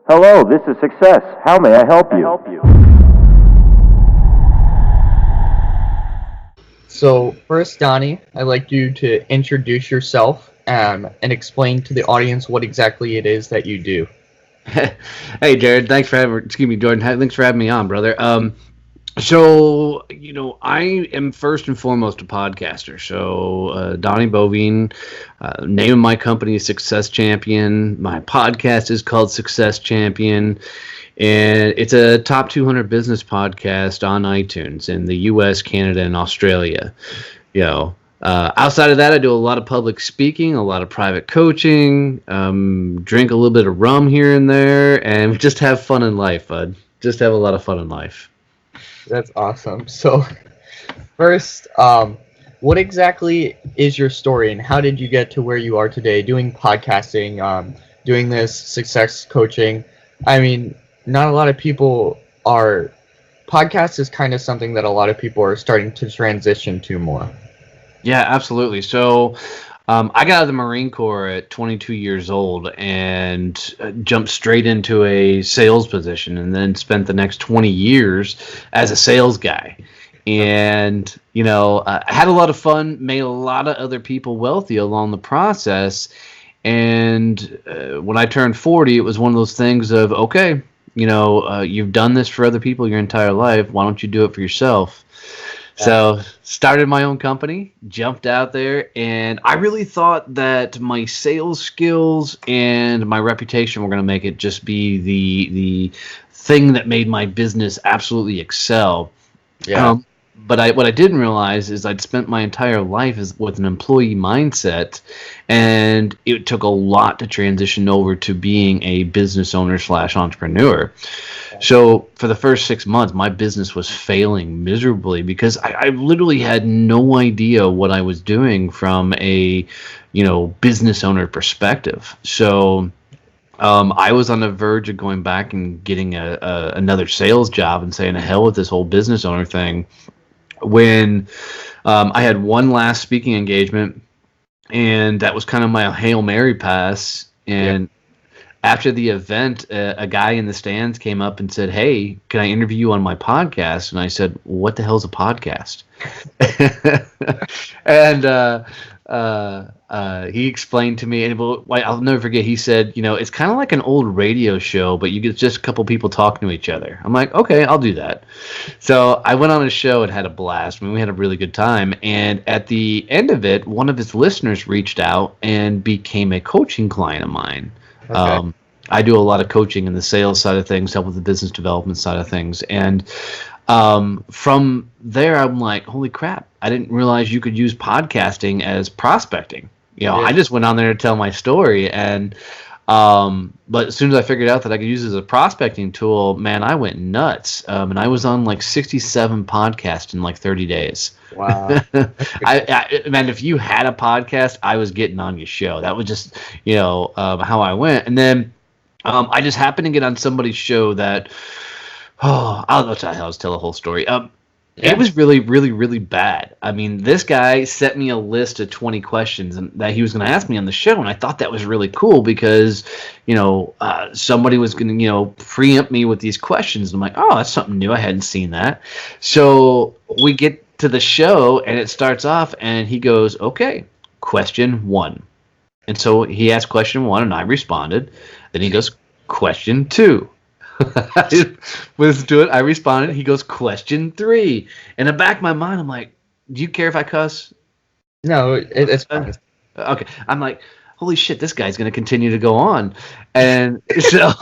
Hello, this is Success. How may I help you? So first, Donnie, I'd like you to introduce yourself and explain to the audience what exactly it is that you do. Hey, Jared, thanks for having. Excuse me, Jordan. Thanks for having me on, brother. I am first and foremost a podcaster. Donnie Boivin, name of my company is Success Champion. My podcast is called Success Champion, and it's a top 200 business podcast on iTunes in the U.S., Canada, and Australia. Outside of that, I do a lot of public speaking, a lot of private coaching, drink a little bit of rum here and there, and just have fun in life, bud. Just have a lot of fun in life. That's awesome. So first, what exactly is your story and how did you get to where you are today doing podcasting, doing this success coaching? I mean, not a lot of people are, podcast is kind of something that a lot of people are starting to transition to more. Yeah, absolutely. I got out of the Marine Corps at 22 years old and jumped straight into a sales position and then spent the next 20 years as a sales guy. And, I had a lot of fun, made a lot of other people wealthy along the process. And when I turned 40, it was one of those things of, okay, you've done this for other people your entire life. Why don't you do it for yourself? So started my own company, jumped out there, and I really thought that my sales skills and my reputation were going to make it just be the thing that made my business absolutely excel. Yeah. But what I didn't realize is I'd spent my entire life with an employee mindset, and it took a lot to transition over to being a business owner / entrepreneur. So for the first 6 months, my business was failing miserably because I literally had no idea what I was doing from a, business owner perspective. So I was on the verge of going back and getting another sales job and saying, "To hell with this whole business owner thing." When I had one last speaking engagement, and that was kind of my Hail Mary pass. And after the event, a guy in the stands came up and said, "Hey, can I interview you on my podcast?" And I said, "What the hell's a podcast?" And he explained to me, and I'll never forget. He said, "It's kind of like an old radio show, but you get just a couple people talking to each other." I'm like, "Okay, I'll do that." So I went on his show and had a blast. I mean, we had a really good time. And at the end of it, one of his listeners reached out and became a coaching client of mine. Okay. I do a lot of coaching in the sales side of things, help with the business development side of things. And from there, I'm like, holy crap, I didn't realize you could use podcasting as prospecting. I just went on there to tell my story. And but as soon as I figured out that I could use it as a prospecting tool, man, I went nuts. And I was on like 67 podcasts in like 30 days. Wow. Man, if you had a podcast, I was getting on your show. That was just, how I went. And then I just happened to get on somebody's show that, I'll tell the whole story. It was really, really, really bad. I mean, this guy sent me a list of 20 questions that he was going to ask me on the show, and I thought that was really cool because, somebody was going to, preempt me with these questions. I'm like, oh, that's something new. I hadn't seen that. So we get to the show, and it starts off, and he goes, okay, question 1. And so he asked question 1, and I responded. Then he goes, question 2. I listened to it. I responded. He goes, question 3. In the back of my mind, I'm like, do you care if I cuss? No, it's fine. Okay. I'm like, holy shit, this guy's going to continue to go on. And so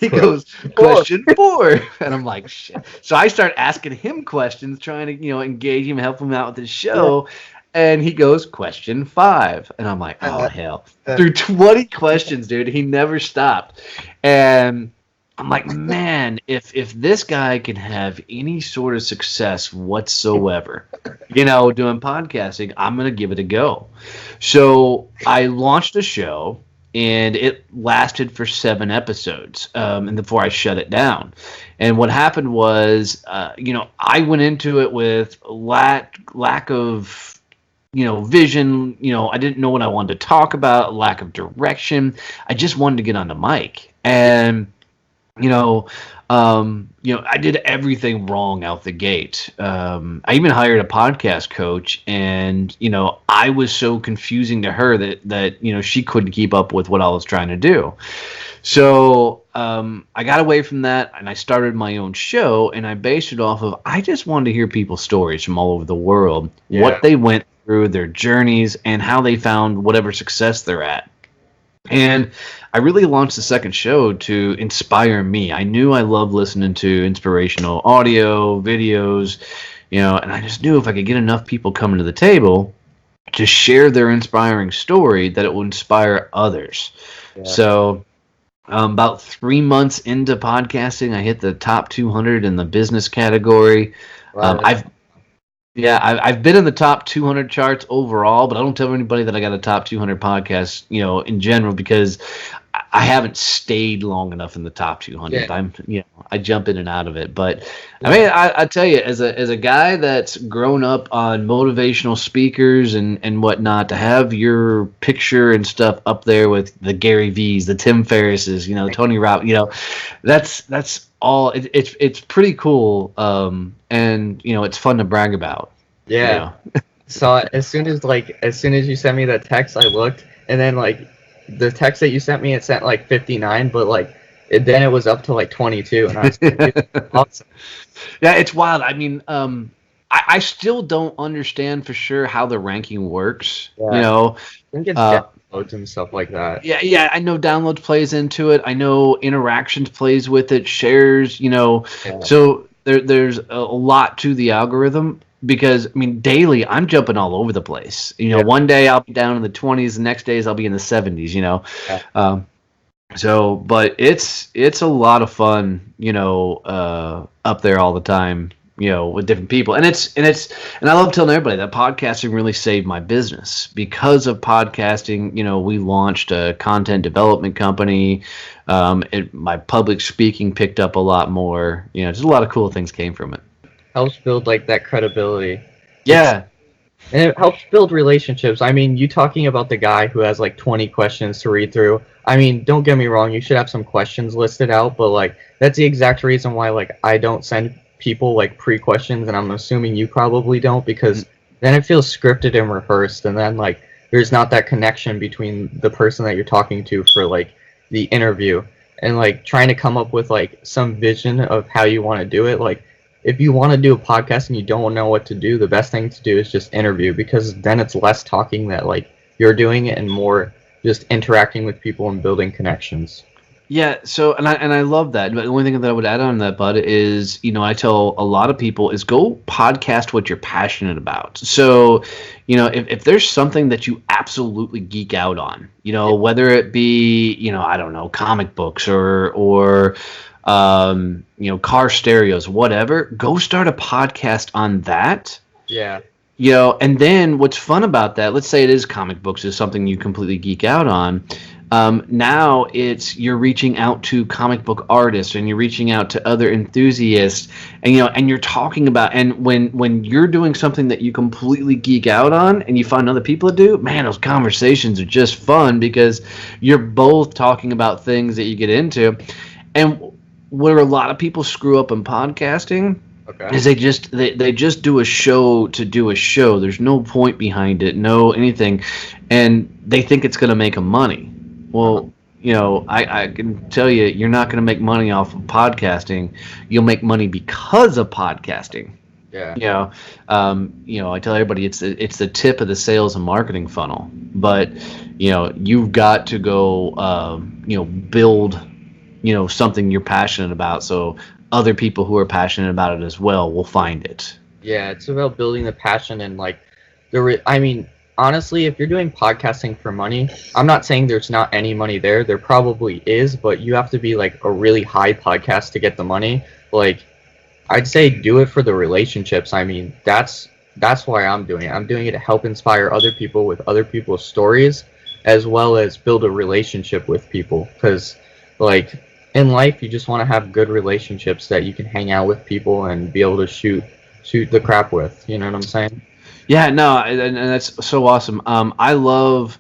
he goes, question 4. And I'm like, shit. So I start asking him questions, trying to, engage him, help him out with his show. Yeah. And he goes, question 5. And I'm like, oh, hell. Through 20 questions, dude, he never stopped. And I'm like, man, if this guy can have any sort of success whatsoever, doing podcasting, I'm going to give it a go. So I launched a show, and it lasted for 7 episodes, and before I shut it down. And what happened was, I went into it with lack of vision. I didn't know what I wanted to talk about, lack of direction. I just wanted to get on the mic. And you know, I did everything wrong out the gate. I even hired a podcast coach, and I was so confusing to her that she couldn't keep up with what I was trying to do. So I got away from that, and I started my own show, and I based it off of I just wanted to hear people's stories from all over the world, Yeah. what they went through, their journeys, and how they found whatever success they're at. And I really launched the second show to inspire me. I knew I loved listening to inspirational audio, videos, and I just knew if I could get enough people coming to the table to share their inspiring story, that it would inspire others. Yeah. So, about 3 months into podcasting, I hit the top 200 in the business category. Wow. I've been in the top 200 charts overall, but I don't tell anybody that I got a top 200 podcast, in general, because I haven't stayed long enough in the top 200. Yeah. I jump in and out of it. But I mean, I tell you, as a guy that's grown up on motivational speakers and whatnot, to have your picture and stuff up there with the Gary V's, the Tim Ferrisses, Tony Robbins, that's all. It's pretty cool. And it's fun to brag about. Yeah. So as soon as you sent me that text, I looked, and then the text that you sent me, it sent 59, but then it was up to 22, and I was awesome. Yeah, it's wild. I mean, I still don't understand for sure how the ranking works. I think it's downloads and stuff like that. Yeah. I know downloads plays into it. I know interactions plays with it, shares. So there's a lot to the algorithm. Because I mean, daily I'm jumping all over the place. One day I'll be down in the 20s, the next days I'll be in the 70s. Yeah. But it's a lot of fun. Up there all the time. With different people, and I love telling everybody that podcasting really saved my business. Because of podcasting, we launched a content development company. My public speaking picked up a lot more. Just a lot of cool things came from it. Helps build that credibility. Yeah. And it helps build relationships. I mean, you talking about the guy who has 20 questions to read through. I mean, don't get me wrong, you should have some questions listed out, but that's the exact reason why I don't send people pre-questions, and I'm assuming you probably don't, because then it feels scripted and rehearsed, and then there's not that connection between the person that you're talking to for the interview, and trying to come up with some vision of how you want to do it. If you want to do a podcast and you don't know what to do, the best thing to do is just interview, because then it's less talking that you're doing it and more just interacting with people and building connections. Yeah, so and I love that. But the only thing that I would add on that, Bud, is I tell a lot of people is go podcast what you're passionate about. So, if there's something that you absolutely geek out on, whether it be I don't know, comic books or car stereos, whatever, go start a podcast on that. Yeah. And then what's fun about that, let's say it is comic books, is something you completely geek out on. Now you're reaching out to comic book artists, and you're reaching out to other enthusiasts, and and you're talking about, and when you're doing something that you completely geek out on and you find other people to do, man, those conversations are just fun, because you're both talking about things that you get into. And where a lot of people screw up in podcasting is they just do a show to do a show. There's no point behind it, no anything, and they think it's going to make them money. Well, I can tell you, you're not going to make money off of podcasting. You'll make money because of podcasting. Yeah. I tell everybody it's the tip of the sales and marketing funnel, but you've got to go build something you're passionate about, so other people who are passionate about it as well will find it. Yeah, it's about building the passion and I mean, honestly, if you're doing podcasting for money, I'm not saying there's not any money there. There probably is, but you have to be a really high podcast to get the money. I'd say do it for the relationships. I mean, that's why I'm doing it. I'm doing it to help inspire other people with other people's stories, as well as build a relationship with people, because in life, you just want to have good relationships that you can hang out with people and be able to shoot the crap with. You know what I'm saying? Yeah, no, and that's so awesome. I love,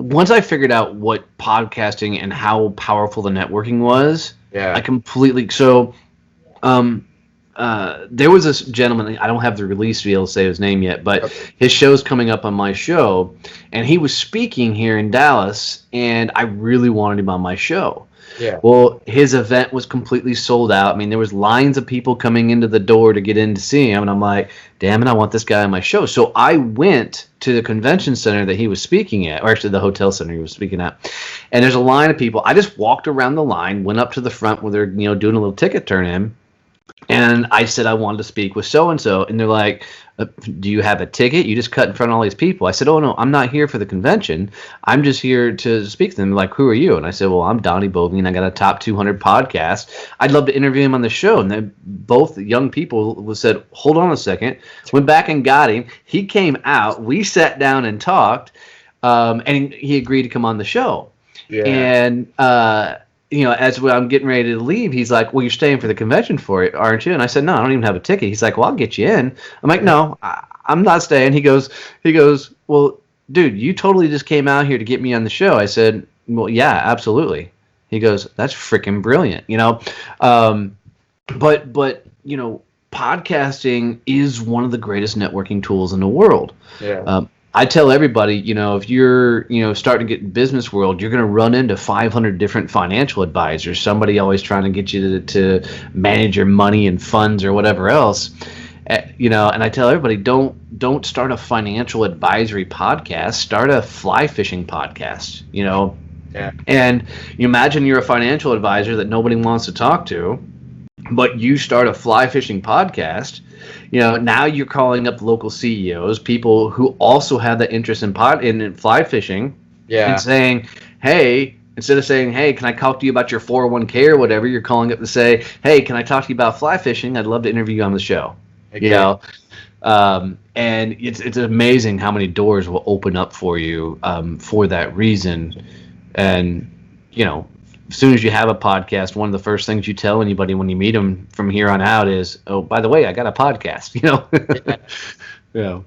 once I figured out what podcasting and how powerful the networking was, Yeah. I completely there was this gentleman, I don't have the release to be able to say his name yet, but his show's coming up on my show, and he was speaking here in Dallas, and I really wanted him on my show. Yeah. Well, his event was completely sold out. I mean, there was lines of people coming into the door to get in to see him, and I'm like, damn it, I want this guy on my show. So I went to the convention center that he was speaking at, or actually the hotel center he was speaking at, and there's a line of people. I just walked around the line, went up to the front where they're doing a little ticket turn-in, and I said I wanted to speak with so-and-so, and they're like, do you have a ticket? You just cut in front of all these people. I said, oh, no, I'm not here for the convention. I'm just here to speak to them. They're like, who are you? And I said, well, I'm Donnie Boivin. I got a top 200 podcast. I'd love to interview him on the show. And then both young people said, hold on a second. Went back and got him. He came out. We sat down and talked, and he agreed to come on the show. Yeah. And as I'm getting ready to leave, he's like, well, you're staying for the convention for it, aren't you? And I said, no, I don't even have a ticket. He's like, well, I'll get you in. I'm like, no, I'm not staying. He goes, well, dude, you totally just came out here to get me on the show. I said, well, yeah, absolutely. He goes, that's freaking brilliant, but podcasting is one of the greatest networking tools in the world. Yeah. I tell everybody, if you're, starting to get in business world, you're going to run into 500 different financial advisors, somebody always trying to get you to manage your money and funds or whatever else. And I tell everybody, don't start a financial advisory podcast, start a fly fishing podcast, Yeah. And you imagine you're a financial advisor that nobody wants to talk to, but you start a fly fishing podcast. Now you're calling up local CEOs, people who also have the interest in fly fishing, Yeah. and saying, hey, instead of saying, hey, can I talk to you about your 401k or whatever, you're calling up to say, hey, can I talk to you about fly fishing? I'd love to interview you on the show. Okay. And it's amazing how many doors will open up for you for that reason. And as soon as you have a podcast, one of the first things you tell anybody when you meet them from here on out is, oh, by the way, I got a podcast, Yeah.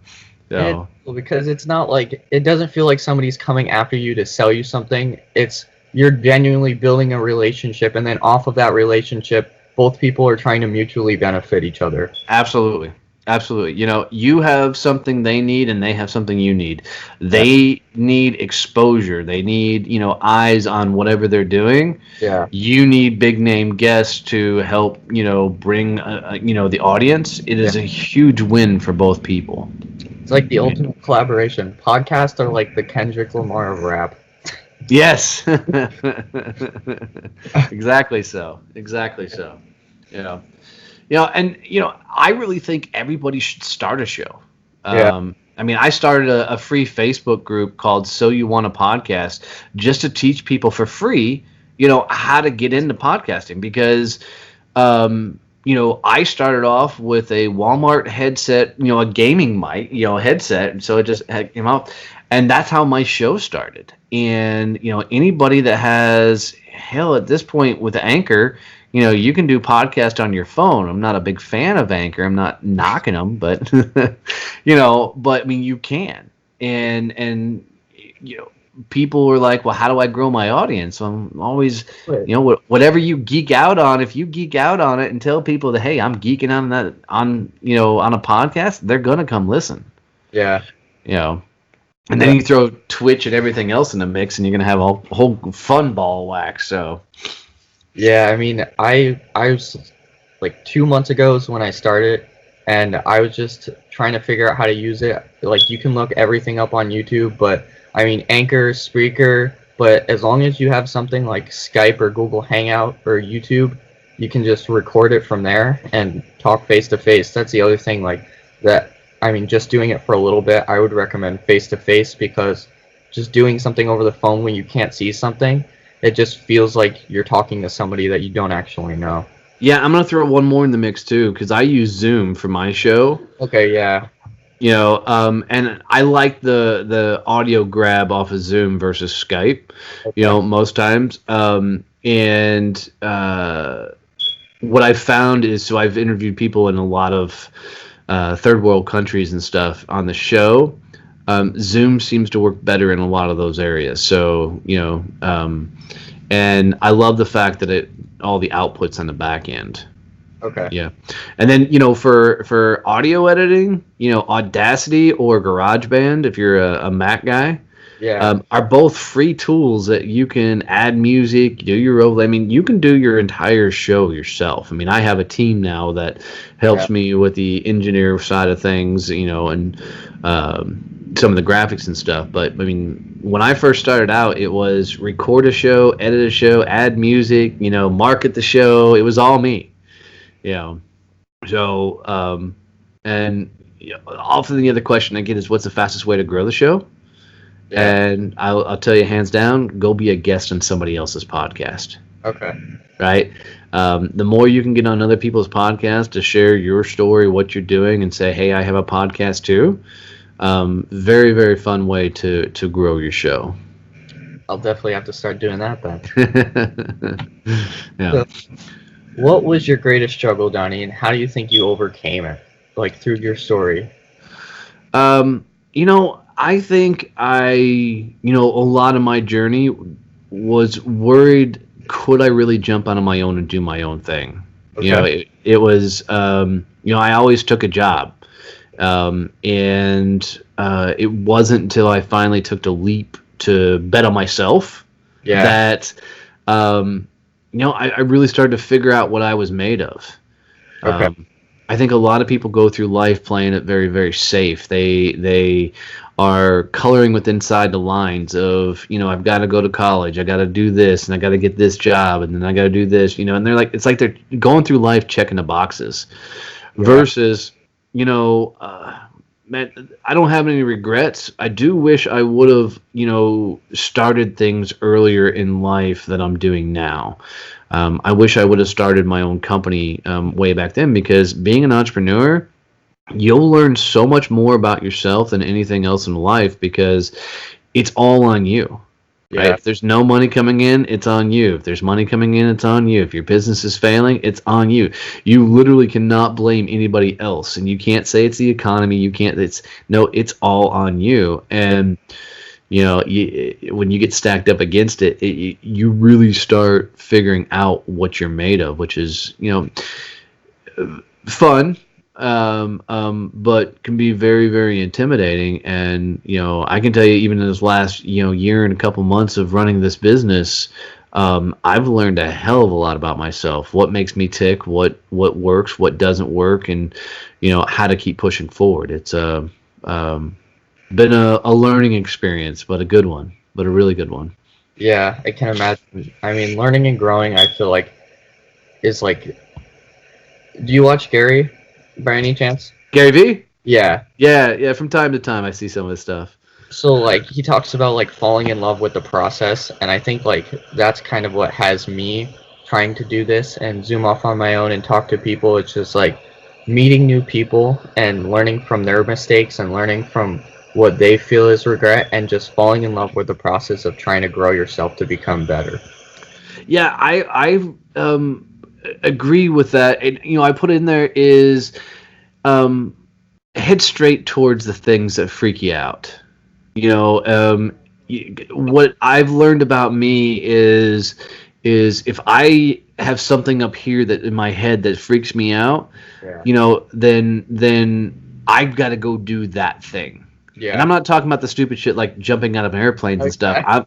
So. Well, because it's not like, it doesn't feel like somebody's coming after you to sell you something. It's, you're genuinely building a relationship, and then off of that relationship, both people are trying to mutually benefit each other. Absolutely. You have something they need, and they have something you need. They need exposure. They need, eyes on whatever they're doing. Yeah. You need big name guests to help, bring, the audience. It is a huge win for both people. It's like the ultimate collaboration. Podcasts are like the Kendrick Lamar of rap. Yes. Exactly so. I really think everybody should start a show. I started a free Facebook group called So You Want a Podcast just to teach people for free, how to get into podcasting, because, I started off with a Walmart headset, a gaming mic, headset. So it just came out, and that's how my show started. And, anybody that has, hell, at this point with Anchor, you can do podcast on your phone. I'm not a big fan of Anchor. I'm not knocking them, but, but I mean, you can. And people are like, well, how do I grow my audience? So I'm always, whatever you geek out on, if you geek out on it and tell people that, hey, I'm geeking on that, on a podcast, they're going to come listen. Yeah. And then you throw Twitch and everything else in the mix, and you're going to have a whole fun ball of wax. So. Yeah, I mean, I was like 2 months ago is when I started, and I was just trying to figure out how to use it. Like, you can look everything up on YouTube, but I mean, Anchor, Spreaker, but as long as you have something like Skype or Google Hangout or YouTube, you can just record it from there and talk face to face. That's the other thing, like that. I mean, just doing it for a little bit, I would recommend face to face, because just doing something over the phone when you can't see something, it just feels like you're talking to somebody that you don't actually know. Yeah, I'm going to throw one more in the mix, too, because I use Zoom for my show. Okay, yeah. And I like the audio grab off of Zoom versus Skype, most times. What I've found is, so I've interviewed people in a lot of third world countries and stuff on the show. Zoom seems to work better in a lot of those areas. So, and I love the fact that all the outputs on the back end. Okay. Yeah. And then, for audio editing, Audacity or GarageBand, if you're a Mac guy, Yeah. are both free tools that you can add music, do your own. I mean, you can do your entire show yourself. I mean, I have a team now that helps me with the engineer side of things, and some of the graphics and stuff. But I mean, when I first started out, it was record a show, edit a show, add music, market the show. It was all me. So, and often the other question I get is, what's the fastest way to grow the show? Yeah. And I'll tell you hands down, go be a guest on somebody else's podcast. Okay. Right? The more you can get on other people's podcasts to share your story, what you're doing, and say, hey, I have a podcast too. Very, very fun way to grow your show. I'll definitely have to start doing that then. Yeah. So, what was your greatest struggle, Donnie, and how do you think you overcame it, like through your story? I think a lot of my journey was worried, could I really jump on my own and do my own thing? Okay. It was, I always took a job. And it wasn't until I finally took the leap to bet on myself that, I really started to figure out what I was made of. Okay. I think a lot of people go through life playing it very, very safe. They are coloring with inside the lines of, I've got to go to college, I got to do this, and I got to get this job, and then I got to do this, and they're like, it's like they're going through life checking the boxes, versus, man, I don't have any regrets. I do wish I would have, started things earlier in life that I'm doing now. I wish I would have started my own company way back then, because being an entrepreneur, you'll learn so much more about yourself than anything else in life, because it's all on you. Right? If there's no money coming in, it's on you. If there's money coming in, it's on you. If your business is failing, it's on you. You literally cannot blame anybody else, and you can't say it's the economy. You can't. It's all on you. And when you get stacked up against it, you really start figuring out what you're made of, which is fun. But can be very, very intimidating. And I can tell you, even in this last year and a couple months of running this business, I've learned a hell of a lot about myself, what makes me tick, what works, what doesn't work, and how to keep pushing forward. It's been a learning experience, but a good one, but a really good one. Yeah, I can imagine. I mean, learning and growing, I feel like, is like. Do you watch Gary by any chance? Gary Vee? Yeah. Yeah. From time to time, I see some of his stuff. So, like, he talks about, like, falling in love with the process, and I think, like, that's kind of what has me trying to do this and zoom off on my own and talk to people. It's just, like, meeting new people and learning from their mistakes and learning from what they feel is regret, and just falling in love with the process of trying to grow yourself to become better. Yeah, I agree with that. And, I put in there is head straight towards the things that freak you out. What I've learned about me is if I have something up here that in my head that freaks me out, then I've got to go do that thing. Yeah. And I'm not talking about the stupid shit like jumping out of airplanes and stuff.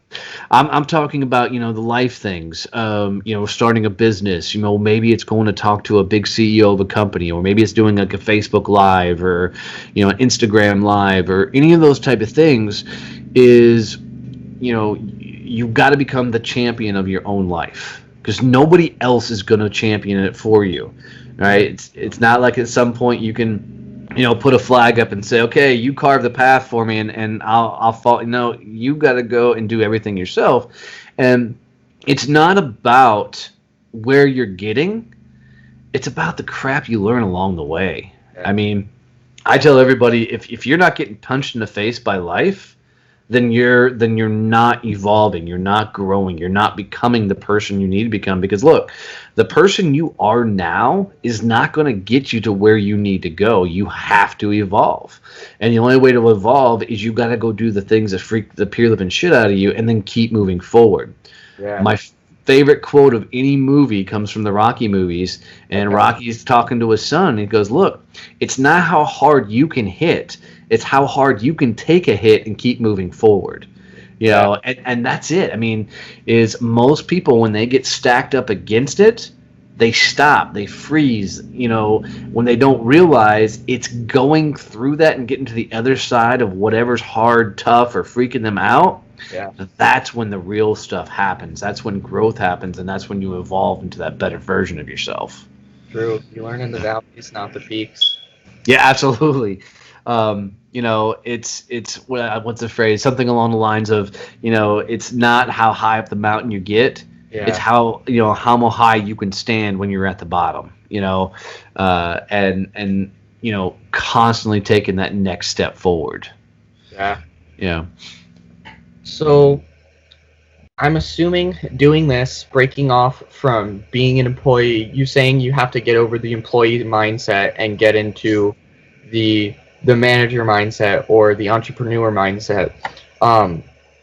I'm talking about, the life things. Starting a business. Maybe it's going to talk to a big CEO of a company, or maybe it's doing like a Facebook Live or, an Instagram Live or any of those type of things. Is, you've got to become the champion of your own life, because nobody else is going to champion it for you. Right? It's not like at some point you can, put a flag up and say, okay, you carve the path for me and I'll follow. No, you got to go and do everything yourself. And it's not about where you're getting. It's about the crap you learn along the way. Yeah. I mean, I tell everybody, if you're not getting punched in the face by life, then you're not evolving, you're not growing, you're not becoming the person you need to become. Because look, the person you are now is not going to get you to where you need to go. You have to evolve, and the only way to evolve is you got to go do the things that freak the pure living shit out of you, and then keep moving forward. Yeah. My favorite quote of any movie comes from the Rocky movies, and Rocky's talking to his son, and he goes, "Look, it's not how hard you can hit, it's how hard you can take a hit and keep moving forward." You know, and that's it. I mean, is most people, when they get stacked up against it, they stop, they freeze, you know, when they don't realize it's going through that and getting to the other side of whatever's hard, tough, or freaking them out. Yeah. That's when the real stuff happens. That's when growth happens, and that's when you evolve into that better version of yourself. True. You learn in the valleys, not the peaks. Yeah, absolutely. You know, it's what's the phrase? Something along the lines of, you know, it's not how high up the mountain you get. Yeah. It's how high you can stand when you're at the bottom. You know, and you know, constantly taking that next step forward. Yeah. Yeah. So I'm assuming doing this, breaking off from being an employee, you saying you have to get over the employee mindset and get into the manager mindset or the entrepreneur mindset.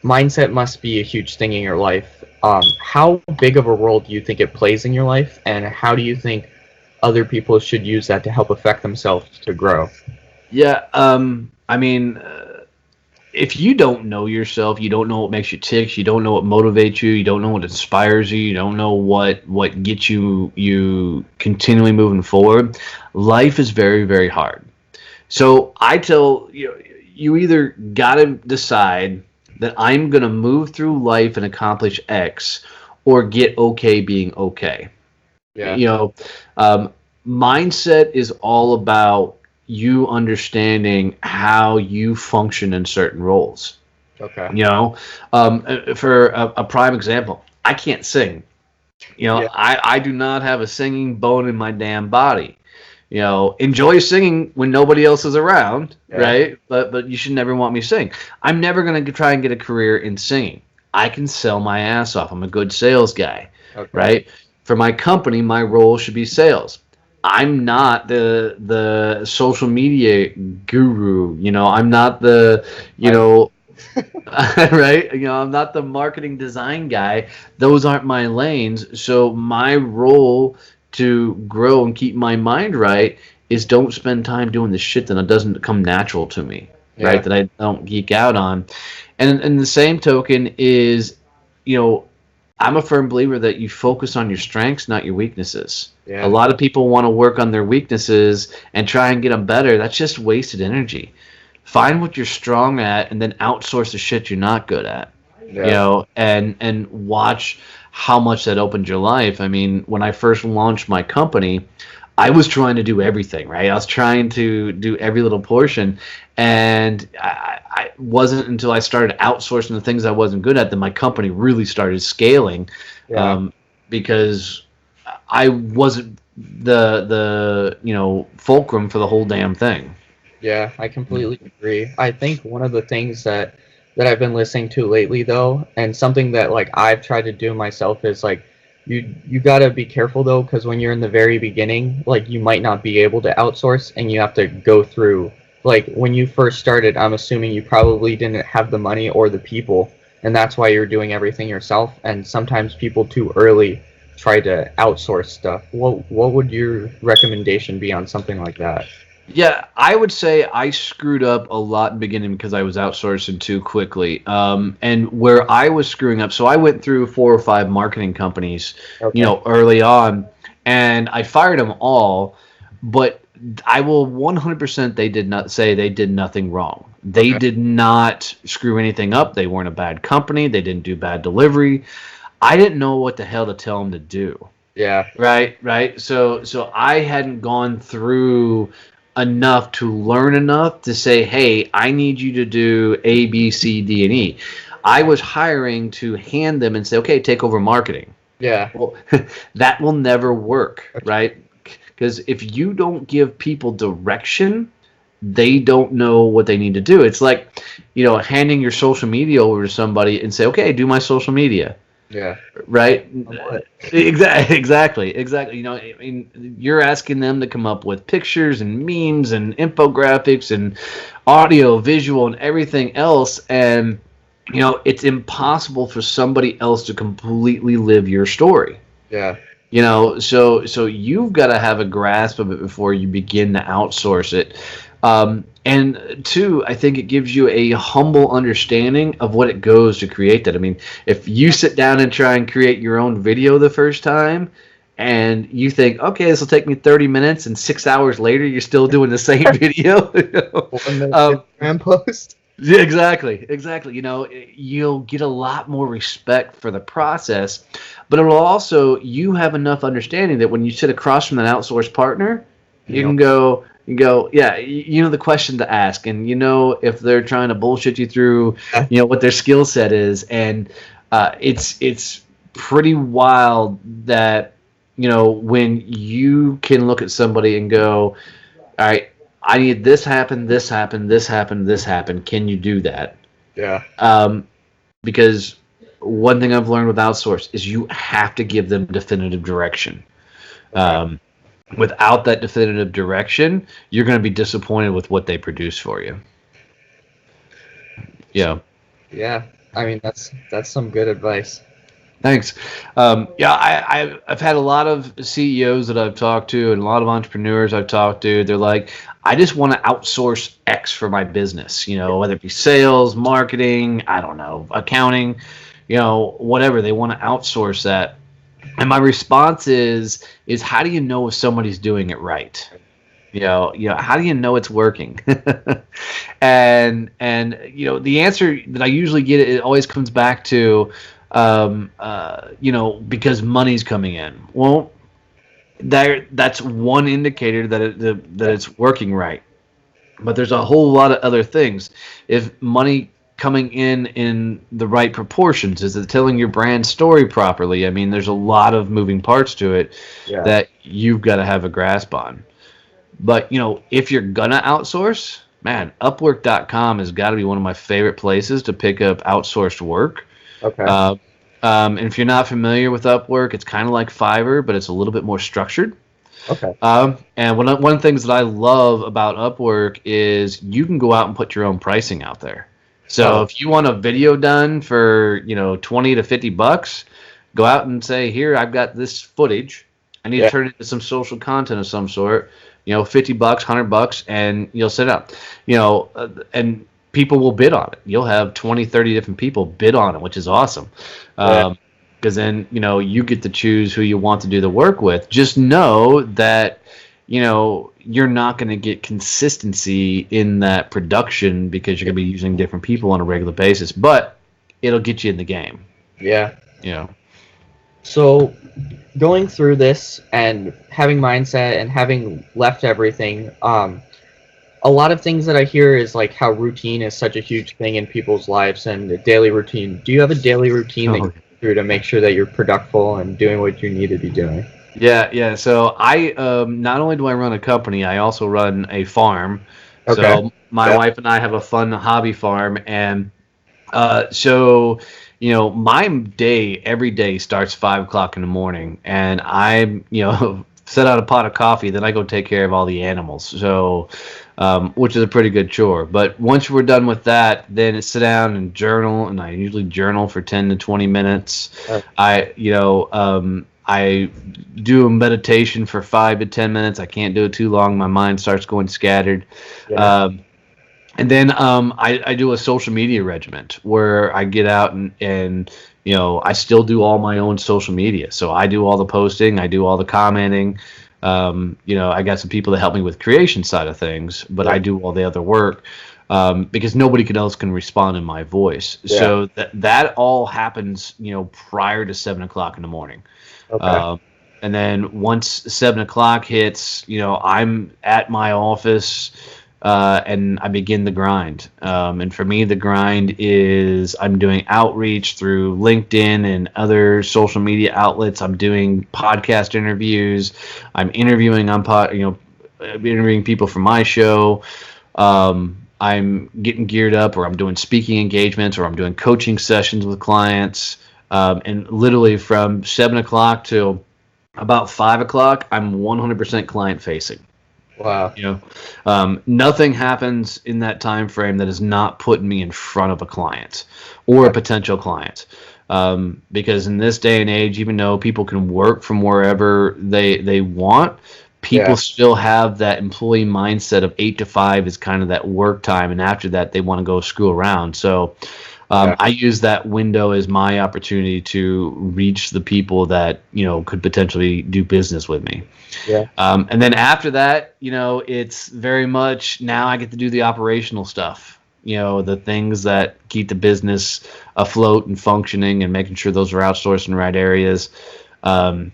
Mindset must be a huge thing in your life. How big of a role do you think it plays in your life, and how do you think other people should use that to help affect themselves to grow? Yeah. I mean, if you don't know yourself, you don't know what makes you tick, you don't know what motivates you, you don't know what inspires you, you don't know what gets you continually moving forward, life is very, very hard. So I tell you, you either got to decide that I'm going to move through life and accomplish X, or get okay being okay. Yeah. You know, mindset is all about you understanding how you function in certain roles. Okay. You know, for a prime example, I can't sing. You know, Yeah. I do not have a singing bone in my damn body. You know, enjoy singing when nobody else is around, Yeah. right? But you should never want me to sing. I'm never going to try and get a career in singing. I can sell my ass off. I'm a good sales guy, Okay. right? For my company, my role should be sales. I'm not the social media guru. You know, I'm not the, you know, right? You know, I'm not the marketing design guy. Those aren't my lanes. So my role to grow and keep my mind right is don't spend time doing the shit that doesn't come natural to me, Yeah. right? That I don't geek out on. And the same token is, you know, I'm a firm believer that you focus on your strengths, not your weaknesses. Yeah. A lot of people want to work on their weaknesses and try and get them better. That's just wasted energy. Find what you're strong at and then outsource the shit you're not good at. Yeah. You know, and watch how much that opened your life. I mean, when I first launched my company, I was trying to do everything, right? I was trying to do every little portion, and I wasn't until I started outsourcing the things I wasn't good at that my company really started scaling. Yeah. Because I wasn't the you know, fulcrum for the whole damn thing. Yeah, I completely agree. I think one of the things that I've been listening to lately though, and something that like I've tried to do myself is like you got to be careful though, because when you're in the very beginning, like you might not be able to outsource and you have to go through, like when you first started, I'm assuming you probably didn't have the money or the people, and that's why you're doing everything yourself, and sometimes people too early try to outsource stuff. What would your recommendation be on something like that? Yeah, I would say I screwed up a lot in the beginning because I was outsourcing too quickly. And where I was screwing up, so I went through 4 or 5 marketing companies, Okay. you know, early on, and I fired them all, but I will 100% they did not say they did nothing wrong. They Okay. did not screw anything up. They weren't a bad company. They didn't do bad delivery. I didn't know what the hell to tell them to do. Yeah. Right. So I hadn't gone through enough to learn enough to say, hey, I need you to do A, B, C, D, and E. I was hiring to hand them and say, okay, take over marketing. Yeah. Well, that will never work, right? Because if you don't give people direction, they don't know what they need to do. It's like, handing your social media over to somebody and say, okay, do my social media. Yeah. Right? Exactly. I mean, you're asking them to come up with pictures and memes and infographics and audio, visual, and everything else. And, it's impossible for somebody else to completely live your story. Yeah. So you've got to have a grasp of it before you begin to outsource it. And two, I think it gives you a humble understanding of what it goes to create that. I mean, if you sit down and try and create your own video the first time, and you think, okay, this will take me 30 minutes, and 6 hours later, you're still doing the same video. 1 minute Instagram post. Yeah, exactly. You'll get a lot more respect for the process, but it'll also, you have enough understanding that when you sit across from an outsourced partner, you can go, yeah, you know the question to ask, and if they're trying to bullshit you through, what their skill set is, and it's pretty wild that when you can look at somebody and go, all right, I need this happen, this happen, this happen, this happen. Can you do that? Yeah. Because one thing I've learned with outsource is you have to give them definitive direction. Okay. Without that definitive direction, you're going to be disappointed with what they produce for you. Yeah. Yeah. I mean, that's some good advice. Thanks. I've had a lot of CEOs that I've talked to and a lot of entrepreneurs I've talked to. They're like, I just want to outsource X for my business, whether it be sales, marketing, I don't know, accounting, whatever. They want to outsource that. And my response is how do you know if somebody's doing it right? How do you know it's working? and the answer that I usually get, it always comes back to, because money's coming in. Well, that's one indicator that it's working right. But there's a whole lot of other things. If money coming in the right proportions, is it telling your brand story properly? I mean, there's a lot of moving parts to it that you've got to have a grasp on. But if you're gonna outsource, man, Upwork.com has got to be one of my favorite places to pick up outsourced work. Okay. And if you're not familiar with Upwork, it's kind of like Fiverr, but it's a little bit more structured. Okay. And one of the things that I love about Upwork is you can go out and put your own pricing out there. So if you want a video done for, $20 to $50, go out and say, here, I've got this footage. I need to turn it into some social content of some sort. $50, $100, and you'll set up. And people will bid on it. You'll have 20, 30 different people bid on it, which is awesome. Because then, you get to choose who you want to do the work with. Just know that, you're not going to get consistency in that production because you're going to be using different people on a regular basis. But it'll get you in the game. Yeah. So going through this and having mindset and having left everything, a lot of things that I hear is like how routine is such a huge thing in people's lives and a daily routine. Do you have a daily routine that you go through to make sure that you're productive and doing what you need to be doing? Yeah. So I not only do I run a company, I also run a farm. Okay. So my wife and I have a fun hobby farm, and my day every day starts 5 o'clock in the morning, and I'm set out a pot of coffee, then I go take care of all the animals. So, which is a pretty good chore. But once we're done with that, then it's sit down and journal, and I usually journal for 10 to 20 minutes. I do a meditation for 5 to 10 minutes. I can't do it too long. My mind starts going scattered. And then I do a social media regiment where I get out and I still do all my own social media. So I do all the posting, I do all the commenting. I got some people that help me with creation side of things, but I do all the other work because nobody else can respond in my voice. Yeah. So that all happens, prior to 7 o'clock in the morning. Okay. And then once 7 o'clock hits, I'm at my office. And I begin the grind. And for me, the grind is I'm doing outreach through LinkedIn and other social media outlets. I'm doing podcast interviews. I'm interviewing interviewing people for my show. I'm getting geared up, or I'm doing speaking engagements, or I'm doing coaching sessions with clients. And literally from 7 o'clock till about 5 o'clock, I'm 100% client facing. Wow. Nothing happens in that time frame that is not putting me in front of a client or a potential client. Because in this day and age, even though people can work from wherever they want, people still have that employee mindset of 8 to 5 is kind of that work time, and after that, they want to go screw around. So I use that window as my opportunity to reach the people that could potentially do business with me. Yeah. And then after that, it's very much now I get to do the operational stuff. The things that keep the business afloat and functioning, and making sure those are outsourced in the right areas. And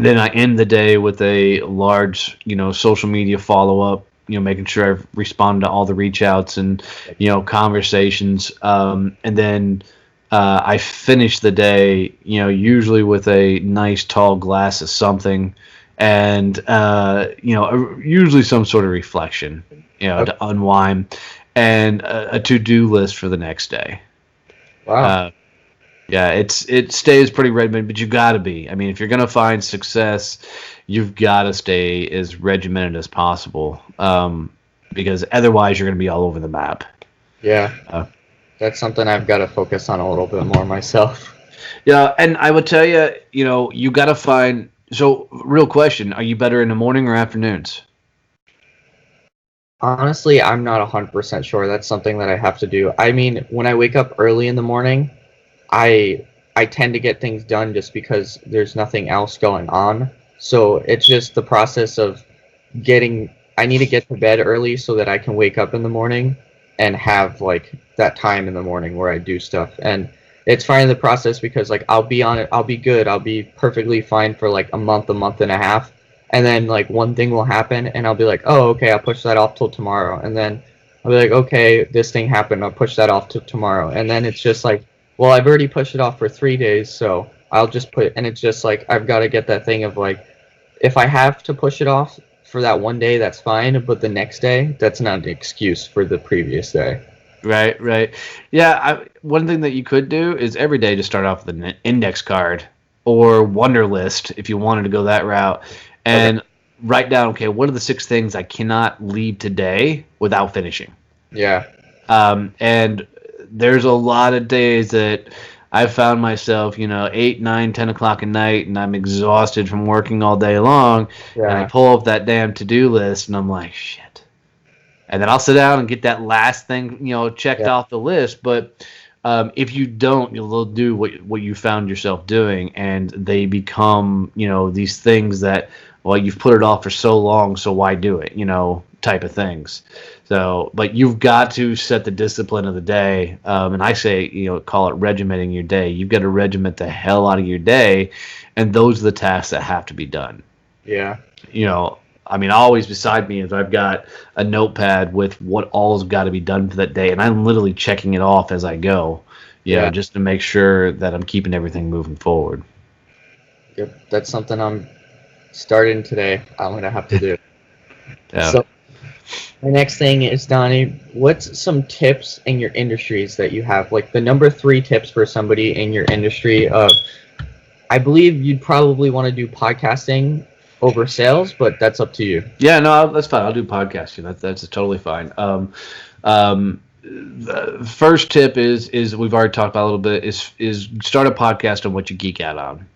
then I end the day with a large, social media follow up. Making sure I've responded to all the reach outs and conversations. And then I finish the day, usually with a nice tall glass of something, and usually some sort of reflection, to unwind, and a to-do list for the next day. Wow. Yeah, it stays pretty regimented, but you got to be. I mean, if you're gonna find success, you've got to stay as regimented as possible, because otherwise you're gonna be all over the map. Yeah. That's something I've got to focus on a little bit more myself. Yeah, and I would tell you, you got to find. So, real question: are you better in the morning or afternoons? Honestly, I'm not 100% sure. That's something that I have to do. I mean, when I wake up early in the morning, I tend to get things done just because there's nothing else going on. So it's just the process of I need to get to bed early so that I can wake up in the morning and have like that time in the morning where I do stuff. And it's finding the process, because like I'll be on it, I'll be good, I'll be perfectly fine for like a month and a half. And then like one thing will happen and I'll be like, oh, okay, I'll push that off till tomorrow. And then I'll be like, okay, this thing happened, I'll push that off till tomorrow. And then it's just like, well, I've already pushed it off for 3 days, so I'll just and it's just like, I've got to get that thing of like, if I have to push it off for that one day, that's fine, but the next day, that's not an excuse for the previous day. Right. Yeah, one thing that you could do is every day just start off with an index card or Wonder List if you wanted to go that route, and write down, okay, what are the 6 things I cannot leave today without finishing? Yeah. And there's a lot of days that I found myself, 8, 9, 10 o'clock at night, and I'm exhausted from working all day long, and I pull up that damn to-do list, and I'm like, shit. And then I'll sit down and get that last thing, checked off the list. But if you don't, you'll do what you found yourself doing, and they become, these things that, well, you've put it off for so long, so why do it, type of things. So, but you've got to set the discipline of the day. And I say, call it regimenting your day. You've got to regiment the hell out of your day, and those are the tasks that have to be done. Yeah. Always beside me is I've got a notepad with what all's got to be done for that day, and I'm literally checking it off as I go, just to make sure that I'm keeping everything moving forward. Yep, that's something I'm starting today. I'm going to have to do. Yeah. So, my next thing is, Donnie, what's some tips in your industries that you have? Like the number 3 tips for somebody in your industry of, I believe you'd probably want to do podcasting over sales, but that's up to you. Yeah, no, that's fine. I'll do podcasting. That's totally fine. The first tip is we've already talked about a little bit, is start a podcast on what you geek out on.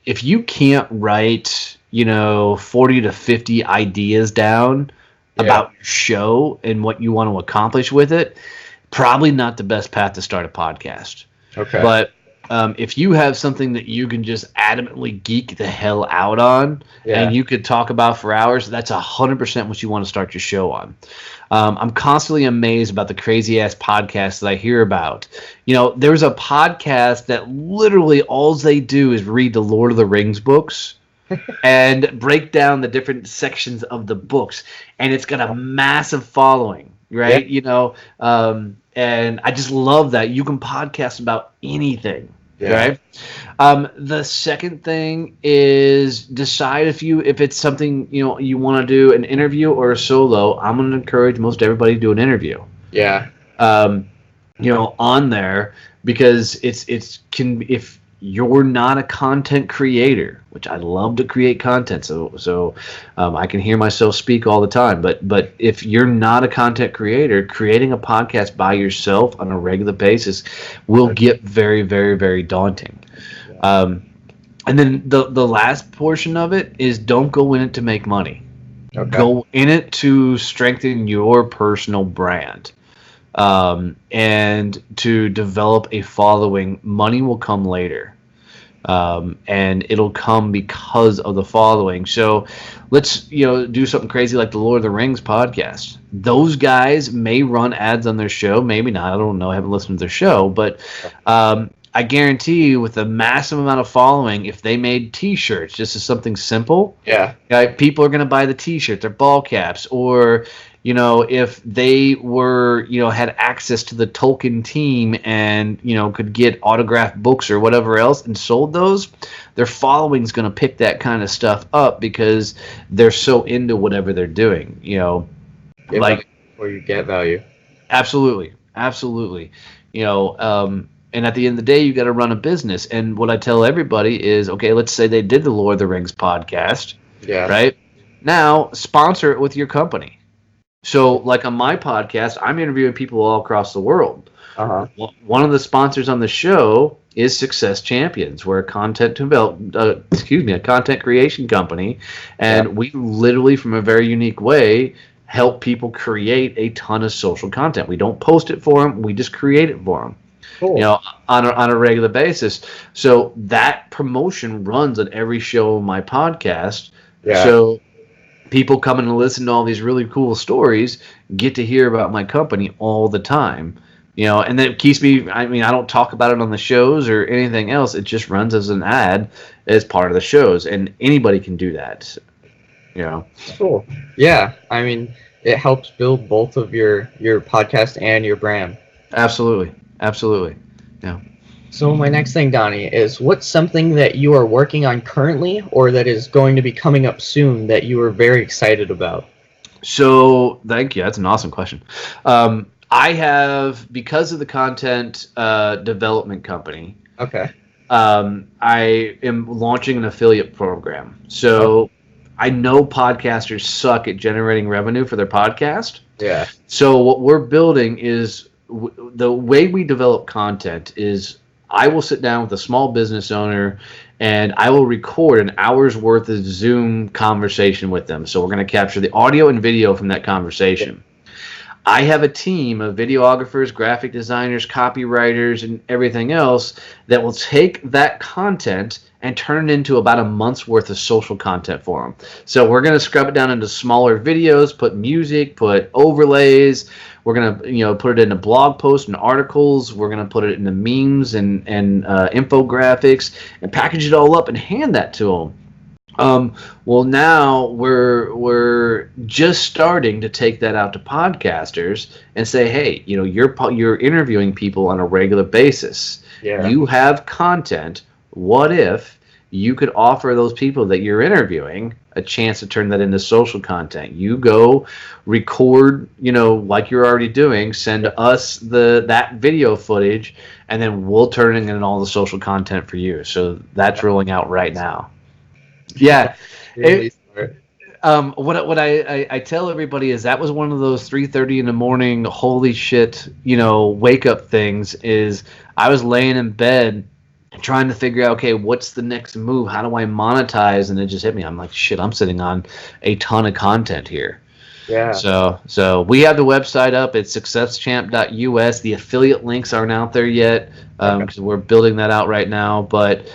If you can't write 40 to 50 ideas down about your show and what you want to accomplish with it, probably not the best path to start a podcast. Okay. But if you have something that you can just adamantly geek the hell out on, and you could talk about for hours, that's 100% what you want to start your show on. I'm constantly amazed about the crazy ass podcasts that I hear about. There's a podcast that literally all they do is read the Lord of the Rings books and break down the different sections of the books, and it's got a massive following, right? And I just love that you can podcast about anything. Yeah. Right. The second thing is decide if it's something you want to do an interview or a solo. I'm going to encourage most everybody to do an interview. Yeah. On there, because if you're not a content creator, which I love to create content, so I can hear myself speak all the time, but if you're not a content creator, creating a podcast by yourself on a regular basis will get very, very, very daunting. And then the last portion of it is don't go in it to make money. Okay. Go in it to strengthen your personal brand. And to develop a following. Money will come later, and it'll come because of the following. So let's do something crazy like the Lord of the Rings podcast. Those guys may run ads on their show, maybe not. I don't know. I haven't listened to their show, but I guarantee you, with a massive amount of following, if they made T-shirts, just as something simple, people are going to buy the T-shirt, their ball caps, or if they were, had access to the Tolkien team and, could get autographed books or whatever else and sold those, their following's going to pick that kind of stuff up because they're so into whatever they're doing, where you get value. Absolutely. And at the end of the day, you got to run a business. And what I tell everybody is, okay, let's say they did the Lord of the Rings podcast. Yeah. Right? Now, sponsor it with your company. So, like on my podcast, I'm interviewing people all across the world. Uh-huh. One of the sponsors on the show is Success Champions. We're a content creation company, and we literally, from a very unique way, help people create a ton of social content. We don't post it for them; we just create it for them. Cool. On a regular basis. So that promotion runs on every show on my podcast. Yeah. So people coming to listen to all these really cool stories get to hear about my company all the time, and then it keeps me, I don't talk about it on the shows or anything else. It just runs as an ad as part of the shows, and anybody can do that, Cool. Yeah. It helps build both of your podcast and your brand. Absolutely. Yeah. So my next thing, Donnie, is what's something that you are working on currently or that is going to be coming up soon that you are very excited about? So, thank you. That's an awesome question. I have, because of the content development company, okay, I am launching an affiliate program. So, I know podcasters suck at generating revenue for their podcast. Yeah. So, what we're building is the way we develop content is I will sit down with a small business owner and I will record an hour's worth of Zoom conversation with them. So we're going to capture the audio and video from that conversation. I have a team of videographers, graphic designers, copywriters, and everything else that will take that content and turn it into about a month's worth of social content for them. So we're going to scrub it down into smaller videos, put music, put overlays. We're going to put it into blog posts and articles. We're going to put it into memes and infographics and package it all up and hand that to them. Well, now we're just starting to take that out to podcasters and say, hey, you're interviewing people on a regular basis. Yeah. You have content. What if you could offer those people that you're interviewing a chance to turn that into social content? You go record, like you're already doing, send us that video footage, and then we'll turn it into all the social content for you. So that's rolling out right now. Yeah. What I tell everybody is that was one of those 3:30 in the morning, holy shit, wake up things. Is I was laying in bed trying to figure out, okay, what's the next move? How do I monetize? And it just hit me. I'm like, shit, I'm sitting on a ton of content here. Yeah. So we have the website up. It's successchamp.us. The affiliate links aren't out there yet because we're building that out right now. But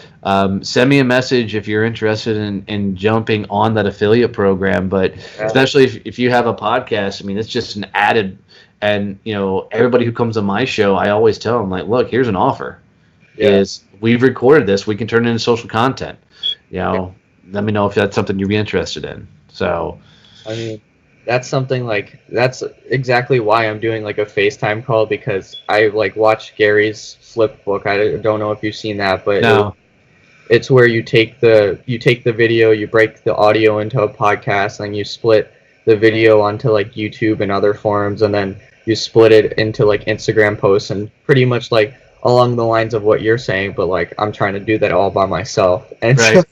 send me a message if you're interested in jumping on that affiliate program. But especially if you have a podcast, it's just an added. And, everybody who comes on my show, I always tell them, like, look, here's an offer. Is we've recorded this. We can turn it into social content. Let me know if that's something you'd be interested in. So, that's something like that's exactly why I'm doing like a FaceTime call, because I like watched Gary's flip book. I don't know if you've seen that, but No. it's where you take the video, you break the audio into a podcast, and you split the video onto like YouTube and other forums, and then you split it into like Instagram posts, and pretty much like along the lines of what you're saying, but like I'm trying to do that all by myself. And Right.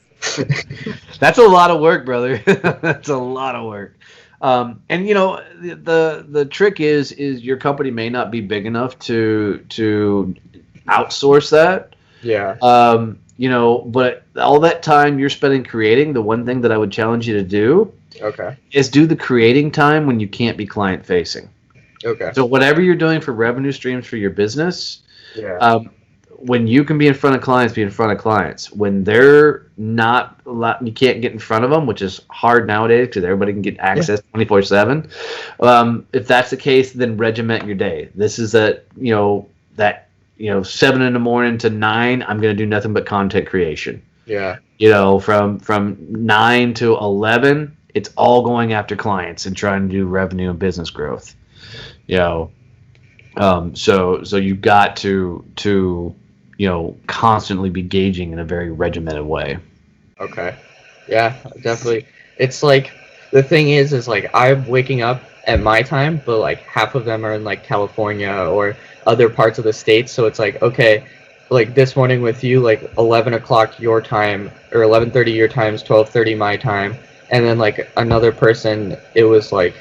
That's a lot of work, brother. That's a lot of work. And you know, the trick is your company may not be big enough to outsource that. yeah. You know, but all that time you're spending creating, the one thing that I would challenge you to do Okay. is do the creating time when you can't be client facing. Okay. So whatever you're doing for revenue streams for your business, Yeah. when you can be in front of clients, be in front of clients. When they're not, you can't get in front of them, which is hard nowadays because everybody can get access 24/7. If that's the case, then regiment your day. This is that 7 in the morning to 9, I'm going to do nothing but content creation. Yeah. You know, from 9 to 11, it's all going after clients and trying to do revenue and business growth. You know, so you got to constantly be gauging in a very regimented way. Okay. Yeah, definitely. It's like the thing is like I'm waking up at my time, but like half of them are in like California or other parts of the states. So it's like, okay, like this morning with you, like 11 o'clock your time or 11:30 your time is 12:30 my time. And then like another person, it was like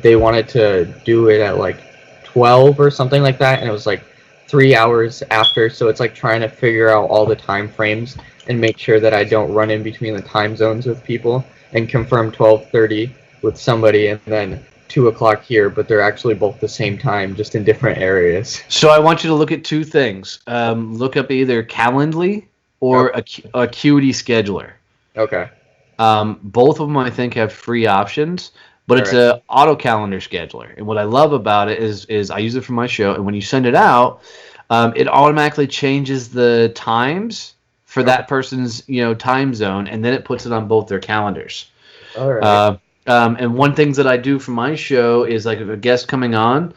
they wanted to do it at like 12 or something like that. And it was like 3 hours after. So it's like trying to figure out all the time frames and make sure that I don't run in between the time zones with people and confirm 12:30 with somebody and then 2 o'clock here, but they're actually both the same time, just in different areas. So I want you to look at two things. Look up either Calendly or Acuity Scheduler. Okay. Both of them, I think, have free options, but it's a auto calendar scheduler. And what I love about it is I use it for my show, and when you send it out, it automatically changes the times for that person's time zone, and then it puts it on both their calendars. All right. And one thing that I do for my show is, like, if a guest coming on,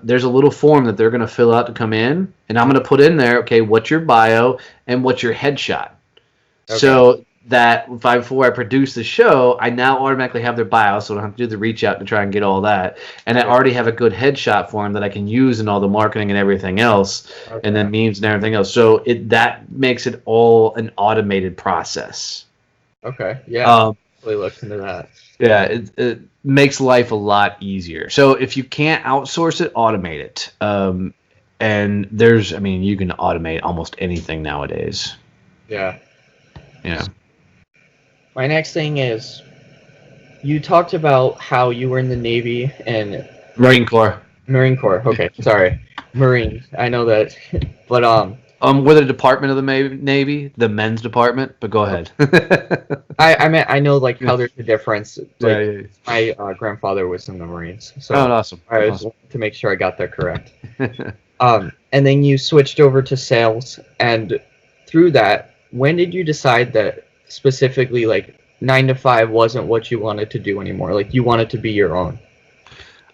there's a little form that they're going to fill out to come in, and I'm going to put in there, okay, what's your bio and what's your headshot. Okay. So that before I produce the show, I now automatically have their bio, so I don't have to do the reach out to try and get all that. And I already have a good headshot for them that I can use in all the marketing and everything else, and then memes and everything else. So that makes it all an automated process. Okay. Yeah. Really looked into that. Yeah, it makes life a lot easier. So if you can't outsource it, automate it. And you can automate almost anything nowadays. Yeah. Yeah. My next thing is, you talked about how you were in the Navy and Marine Corps. Marine Corps. Okay, sorry, Marines. I know that, but we're the Department of the Navy, the men's department. But go ahead. I know like how there's a difference. Like, yeah. My grandfather was in the Marines, so awesome. I just wanted to make sure I got that correct. And then you switched over to sales, and through that, when did you decide that specifically like 9 to 5 wasn't what you wanted to do anymore? Like you wanted to be your own?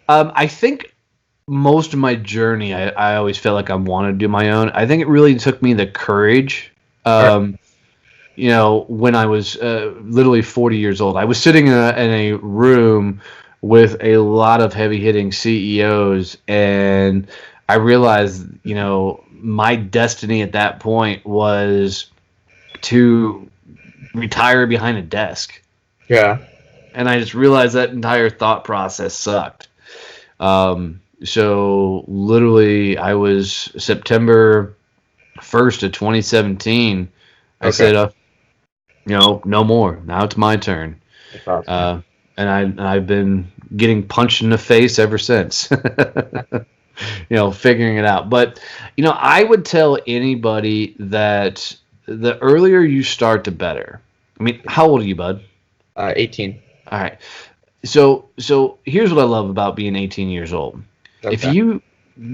I think most of my journey, I always felt like I wanted to do my own. I think it really took me the courage. When I was literally 40 years old, I was sitting in a room with a lot of heavy hitting CEOs, and I realized, my destiny at that point was to retire behind a desk. Yeah. And I just realized that entire thought process sucked. So literally I was September 1st of 2017. I said, no more. Now it's my turn. That's awesome. And I've been getting punched in the face ever since. Figuring it out. But, I would tell anybody that the earlier you start, the better. I mean, how old are you, bud? 18. All right. So here's what I love about being 18 years old. Okay. If you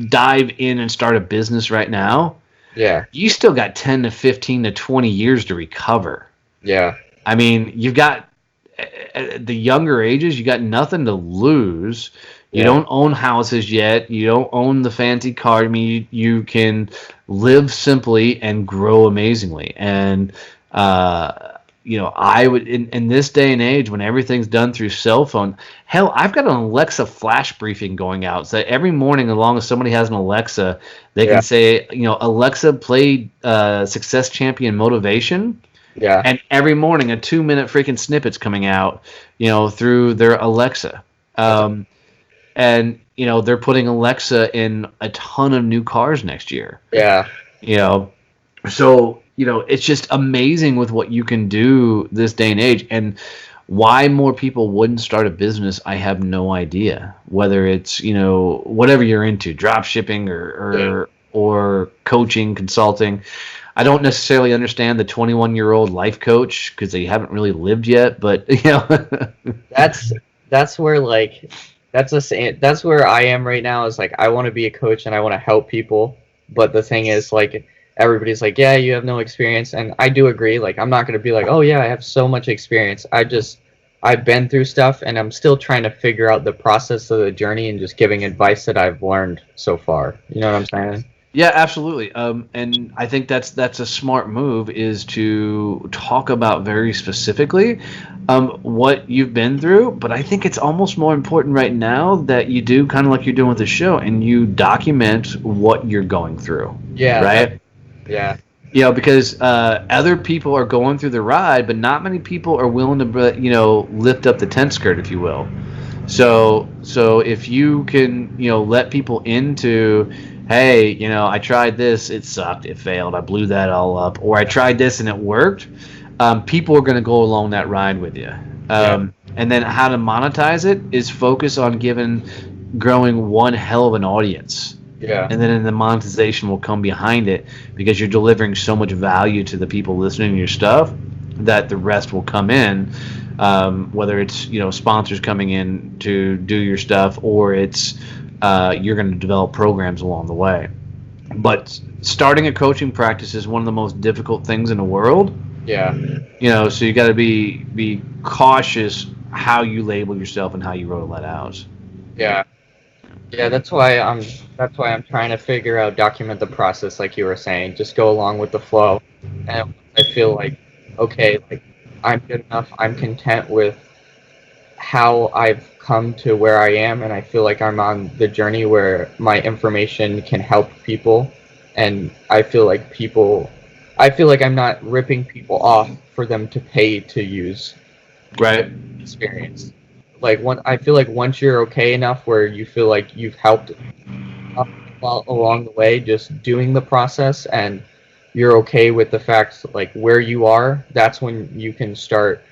dive in and start a business right now, you still got 10 to 15 to 20 years to recover. Yeah. I mean, you've got at the younger ages, you got nothing to lose. You don't own houses yet. You don't own the fancy car. I mean, you can live simply and grow amazingly. And I would in this day and age when everything's done through cell phone. Hell, I've got an Alexa flash briefing going out. So every morning, as long as somebody has an Alexa, they can say, Alexa, play Success Champion Motivation. Yeah. And every morning, a 2-minute freaking snippet's coming out, through their Alexa. And they're putting Alexa in a ton of new cars next year. Yeah. So it's just amazing with what you can do this day and age. And why more people wouldn't start a business, I have no idea. Whether it's whatever you're into, drop shipping or coaching, consulting. I don't necessarily understand the 21-year-old life coach because they haven't really lived yet, but that's where that's where I am right now. Is like I want to be a coach and I want to help people, but the thing is everybody's like, yeah, you have no experience, and I do agree. Like I'm not going to be like, oh yeah, I have so much experience. I've been through stuff and I'm still trying to figure out the process of the journey and just giving advice that I've learned so far. You know what I'm saying? Yeah, absolutely. And I think that's a smart move is to talk about very specifically what you've been through. But I think it's almost more important right now that you do kind of like you're doing with the show and you document what you're going through. Yeah. Right? Yeah. Because other people are going through the ride, but not many people are willing to, lift up the tent skirt, if you will. So if you can, let people into, hey, I tried this, it sucked, it failed, I blew that all up, or I tried this and it worked, people are going to go along that ride with you. And then how to monetize it is focus on growing one hell of an audience. Yeah. And then the monetization will come behind it because you're delivering so much value to the people listening to your stuff that the rest will come in, whether it's, sponsors coming in to do your stuff or it's you're going to develop programs along the way. But starting a coaching practice is one of the most difficult things in the world. Yeah. So you got to be cautious how you label yourself and how you roll that out. Yeah. Yeah, that's why I'm trying to document the process like you were saying, just go along with the flow. And I feel like, okay, like I'm good enough, I'm content with how I've come to where I am, and I feel like I'm on the journey where my information can help people, and I feel like I'm not ripping people off for them to pay to use experience. I feel like once you're okay enough where you feel like you've helped along the way, just doing the process, and you're okay with the fact like where you are, that's when you can start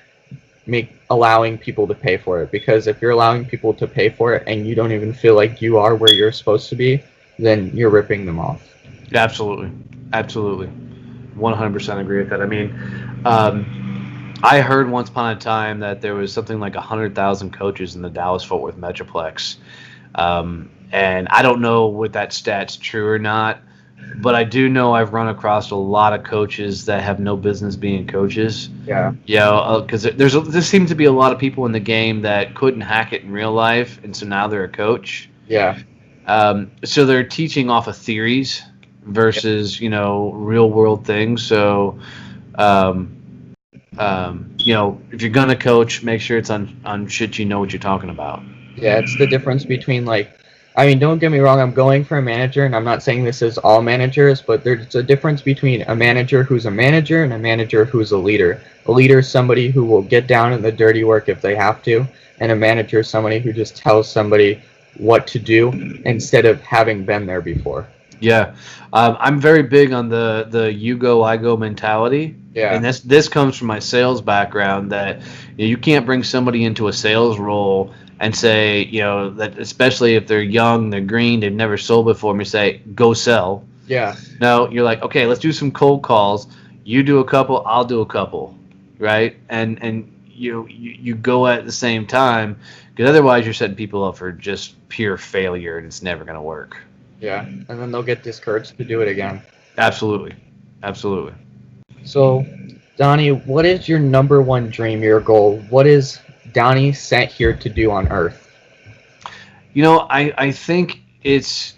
allowing people to pay for it. Because if you're allowing people to pay for it and you don't even feel like you are where you're supposed to be, then you're ripping them off. Absolutely. 100% agree with that. I mean, I heard once upon a time that there was something like 100,000 coaches in the Dallas-Fort Worth Metroplex. And I don't know what that stat's true or not, but I do know I've run across a lot of coaches that have no business being coaches. Yeah. Because there seems to be a lot of people in the game that couldn't hack it in real life, and so now they're a coach. Yeah. So they're teaching off of theories versus, real world things. So, if you're gonna coach, make sure it's on shit you know what you're talking about. Yeah, it's the difference between don't get me wrong, I'm going for a manager, and I'm not saying this is all managers, but there's a difference between a manager who's a manager and a manager who's a leader. A leader is somebody who will get down in the dirty work if they have to, and a manager is somebody who just tells somebody what to do instead of having been there before. Yeah, I'm very big on the you go, I go mentality. Yeah. And this comes from my sales background that you can't bring somebody into a sales role and say, that especially if they're young, they're green, they've never sold before, and you say, go sell. Yeah. No, you're like, okay, let's do some cold calls. You do a couple, I'll do a couple, right? And you go at the same time, because otherwise you're setting people up for just pure failure, and it's never going to work. Yeah, and then they'll get discouraged to do it again. Absolutely. So Donnie, what is your number one dream, your goal? What is Donnie sent here to do on Earth? I think it's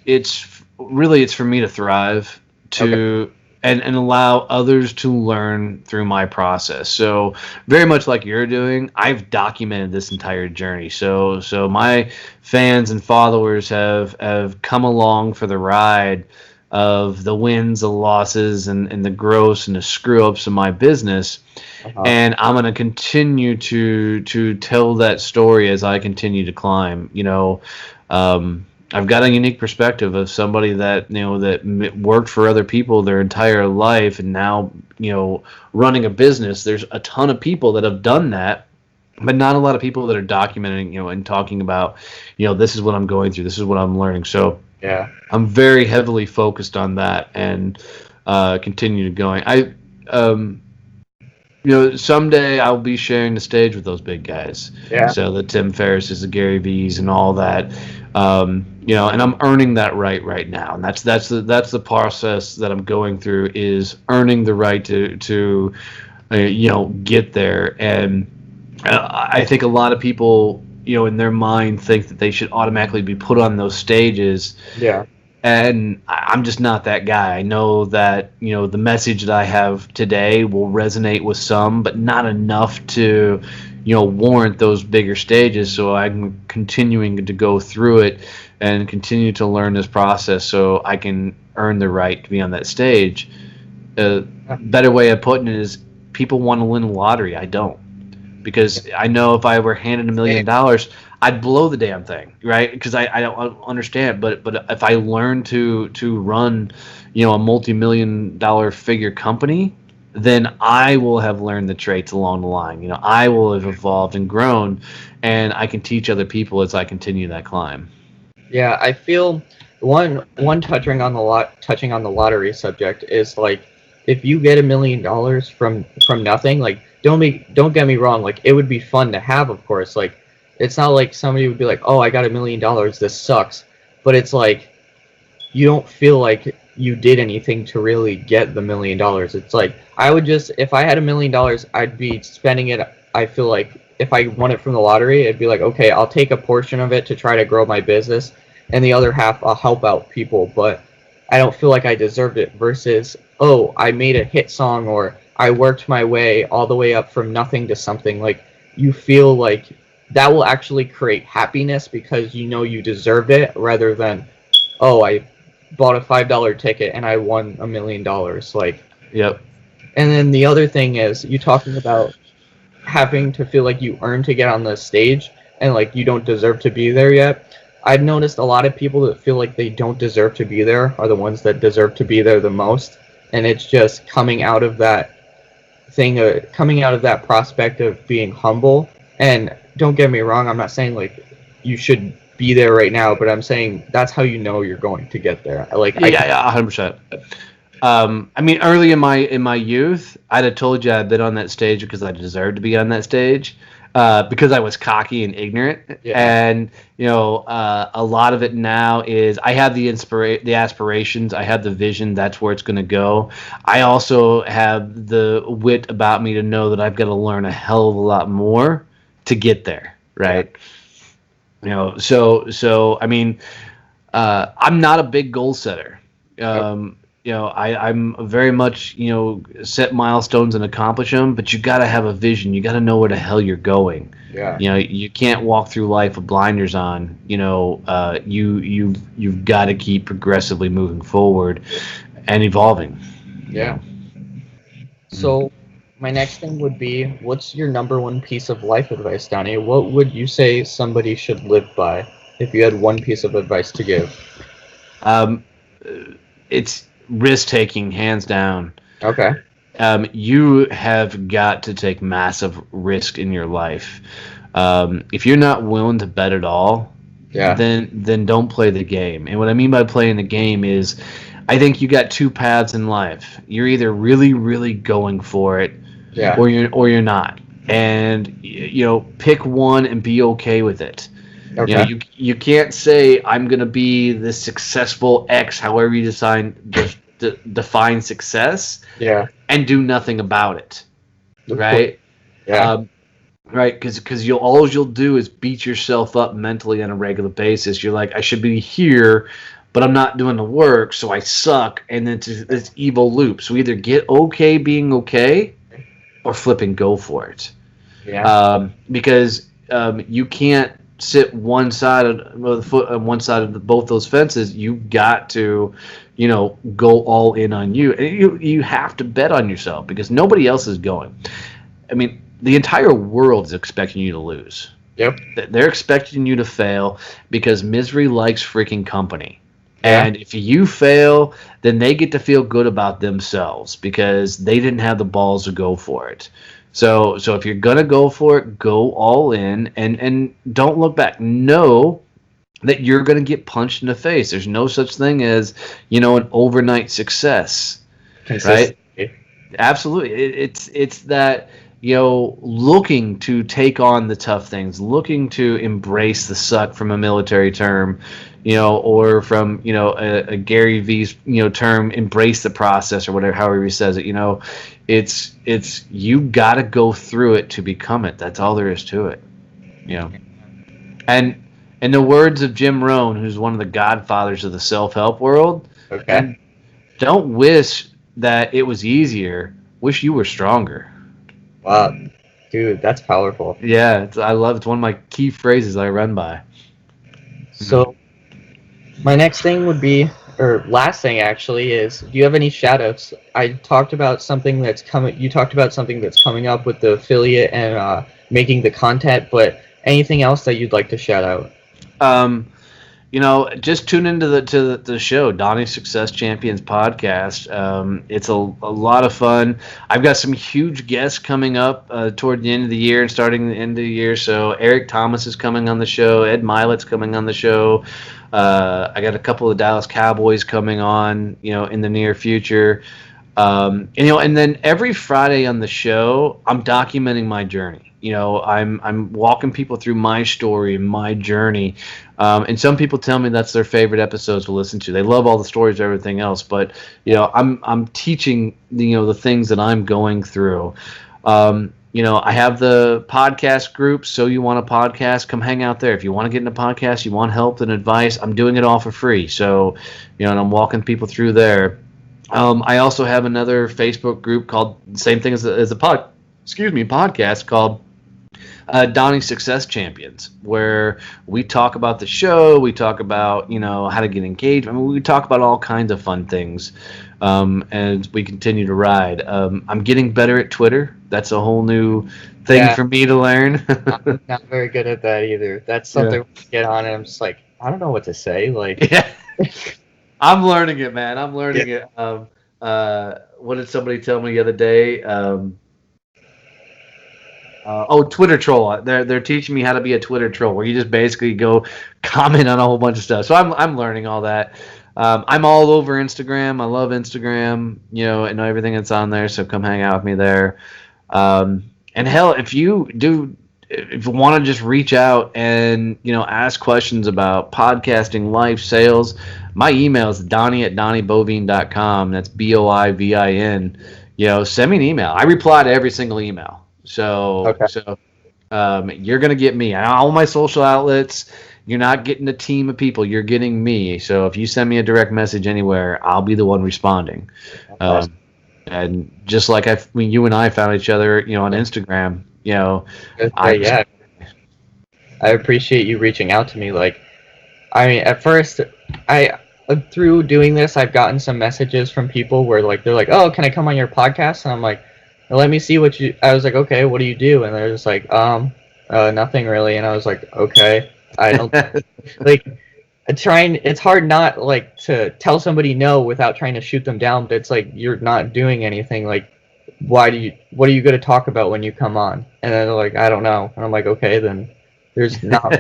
really it's for me to thrive Okay. to and allow others to learn through my process. So very much like you're doing, I've documented this entire journey. So my fans and followers have come along for the ride of the wins, the losses, and the growths and the screw ups of my business. Uh-huh. And I'm going to continue to tell that story as I continue to climb. I've got a unique perspective of somebody that worked for other people their entire life, and now running a business. There's a ton of people that have done that, but not a lot of people that are documenting and talking about this is what I'm going through, this is what I'm learning. So Yeah. I'm very heavily focused on that and continue to going. Someday I'll be sharing the stage with those big guys. Yeah. So the Tim Ferrisses, the Gary V's, and all that. And I'm earning that right now, and that's the process that I'm going through, is earning the right to get there. And I think a lot of people, in their mind, think that they should automatically be put on those stages. Yeah. And I'm just not that guy. I know that the message that I have today will resonate with some, but not enough to warrant those bigger stages. So I'm continuing to go through it and continue to learn this process so I can earn the right to be on that stage. A better way of putting it is, people want to win the lottery. I don't, because I know if I were handed $1 million, I'd blow the damn thing, right? Because I don't understand. But if I learn to run, a multi-million-dollar figure company, then I will have learned the traits along the line. I will have evolved and grown, and I can teach other people as I continue that climb. Yeah, I feel one touching on the lottery subject is, like, if you get $1 million from nothing, like, don't get me wrong, like, it would be fun to have, of course. Like, it's not like somebody would be like, oh, I got $1 million, this sucks. But it's like, you don't feel like you did anything to really get the $1 million. It's like, if I had $1 million, I'd be spending it. I feel like if I won it from the lottery, it'd be like, okay, I'll take a portion of it to try to grow my business, and the other half I'll help out people. But I don't feel like I deserved it, versus, oh, I made a hit song, or I worked my way all the way up from nothing to something. Like, you feel like that will actually create happiness because you deserved it, rather than, oh, I bought a $5 ticket and I won $1 million. Like, Yep. and then the other thing is, you talking about having to feel like you earned to get on the stage, and like you don't deserve to be there yet. I've noticed a lot of people that feel like they don't deserve to be there are the ones that deserve to be there the most. And it's just coming out of that prospect of being humble. And don't get me wrong, I'm not saying like you should be there right now, but I'm saying that's how you're going to get there. Yeah, 100%. Early in my youth, I'd have told you I'd been on that stage because I deserved to be on that stage, because I was cocky and ignorant. Yeah. And a lot of it now is I have the aspirations, I have the vision. That's where it's going to go. I also have the wit about me to know that I've got to learn a hell of a lot more to get there, right? Yeah. I'm not a big goal setter. I'm very much, set milestones and accomplish them, but you got to have a vision. You got to know where the hell you're going. Yeah. You can't walk through life with blinders on. You've got to keep progressively moving forward and evolving. Yeah. So my next thing would be, what's your number one piece of life advice, Donnie? What would you say somebody should live by if you had one piece of advice to give? It's risk-taking, hands down. Okay. You have got to take massive risk in your life. If you're not willing to bet at all, then don't play the game. And what I mean by playing the game is, I think you got two paths in life. You're either really, really going for it, or you're not. And pick one and be okay with it. Okay. You can't say I'm going to be the successful X, however you define success, and do nothing about it. right? Yeah. Right, because you'll do is beat yourself up mentally on a regular basis. You're like, I should be here, but I'm not doing the work, so I suck. And then it's this evil loop. So either get okay being okay, or flipping go for it. Yeah. Because you can't sit one side of the foot on one side of both those fences. You've got to, go all in on you, and you have to bet on yourself because nobody else is going. I mean, the entire world is expecting you to lose. Yep. They're expecting you to fail because misery likes freaking company. Yeah. And if you fail, then they get to feel good about themselves because they didn't have the balls to go for it. So if you're gonna go for it, go all in and don't look back. Know that you're gonna get punched in the face. There's no such thing as, an overnight success. Right? Absolutely. It's that, looking to take on the tough things, looking to embrace the suck from a military term, or from, a Gary V's, term, embrace the process or whatever, however he says it, it's you got to go through it to become it. That's all there is to it, And in the words of Jim Rohn, who's one of the godfathers of the self-help world, Okay. don't wish that it was easier. Wish you were stronger. Wow, dude, that's powerful. Yeah, I love it. It's one of my key phrases I run by. So, my next thing would be, or last thing actually, is do you have any shout-outs? I talked about something that's coming. You talked about something that's coming up with the affiliate and making the content, but anything else that you'd like to shout out? Just tune into the show, Donnie's Success Champions podcast. It's a lot of fun. I've got some huge guests coming up toward the end of the year and starting the end of the year. So Eric Thomas is coming on the show. Ed Milet's coming on the show. I got a couple of Dallas Cowboys coming on, in the near future. And then every Friday on the show, I'm documenting my journey. I'm walking people through my story and my journey. And some people tell me that's their favorite episodes to listen to. They love all the stories, everything else. But I'm teaching the things that I'm going through. I have the podcast group. So you want a podcast? Come hang out there. If you want to get in a podcast, you want help and advice, I'm doing it all for free. So and I'm walking people through there. I also have another Facebook group called the same thing as a podcast called Donnie's Success Champions, where we talk about the show, we talk about how to get engaged. I mean, we talk about all kinds of fun things, and we continue to ride. I'm getting better at Twitter. That's a whole new thing for me to learn. I'm not very good at that either. That's something we get on, and I'm just like, I don't know what to say. Like, yeah. I'm learning it, man. I'm learning it. What did somebody tell me the other day? Twitter troll. They're teaching me how to be a Twitter troll, where you just basically go comment on a whole bunch of stuff. So I'm learning all that. I'm all over Instagram. I love Instagram, and everything that's on there. So come hang out with me there. And hell, if you want to just reach out and ask questions about podcasting, life, sales, my email is donnie@donnieboivin.com. That's BOIVIN. Send me an email. I reply to every single email. So you're gonna get me on all my social outlets. You're not getting a team of people. You're getting me. So if you send me a direct message anywhere, I'll be the one responding. And just like when you and I found each other, on Instagram, I appreciate you reaching out to me. Like, I mean, at first, through doing this, I've gotten some messages from people where they're like, "Oh, can I come on your podcast?" And I'm like, "Let me see what you." I was like, "Okay, what do you do?" And they're just like, nothing really." And I was like, "Okay, I don't it's hard not to tell somebody no without trying to shoot them down, but it's like you're not doing anything. Like, what are you going to talk about when you come on? And then they're like, "I don't know." And I'm like, "Okay, then there's not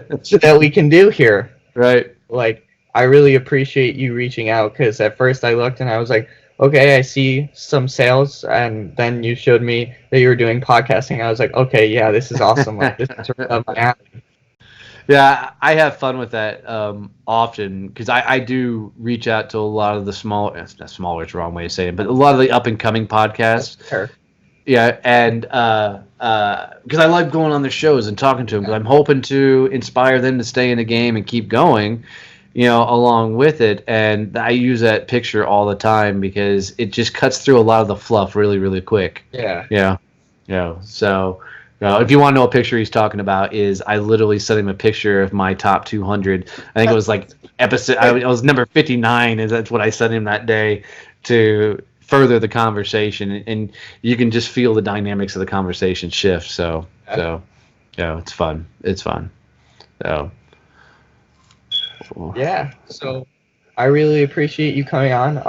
much that we can do here." Right. Like, I really appreciate you reaching out, because at first I looked and I was like, okay, I see some sales, and then you showed me that you were doing podcasting. I was like, okay, yeah, this is awesome. Like, this is right up my alley. Yeah, I have fun with that often, because I do reach out to a lot of the smaller, it's the wrong way to say it, but a lot of the up and coming podcasts. Sure. Yeah, and because I like going on the shows and talking to them, because I'm hoping to inspire them to stay in the game and keep going, along with it. And I use that picture all the time because it just cuts through a lot of the fluff really, really quick. Yeah. Yeah. So if you want to know what picture he's talking about, is I literally sent him a picture of my top 200. I think it was like episode. I was number 59, and that's what I sent him that day to further the conversation, and you can just feel the dynamics of the conversation shift. So it's fun. It's fun. So yeah. So I really appreciate you coming on.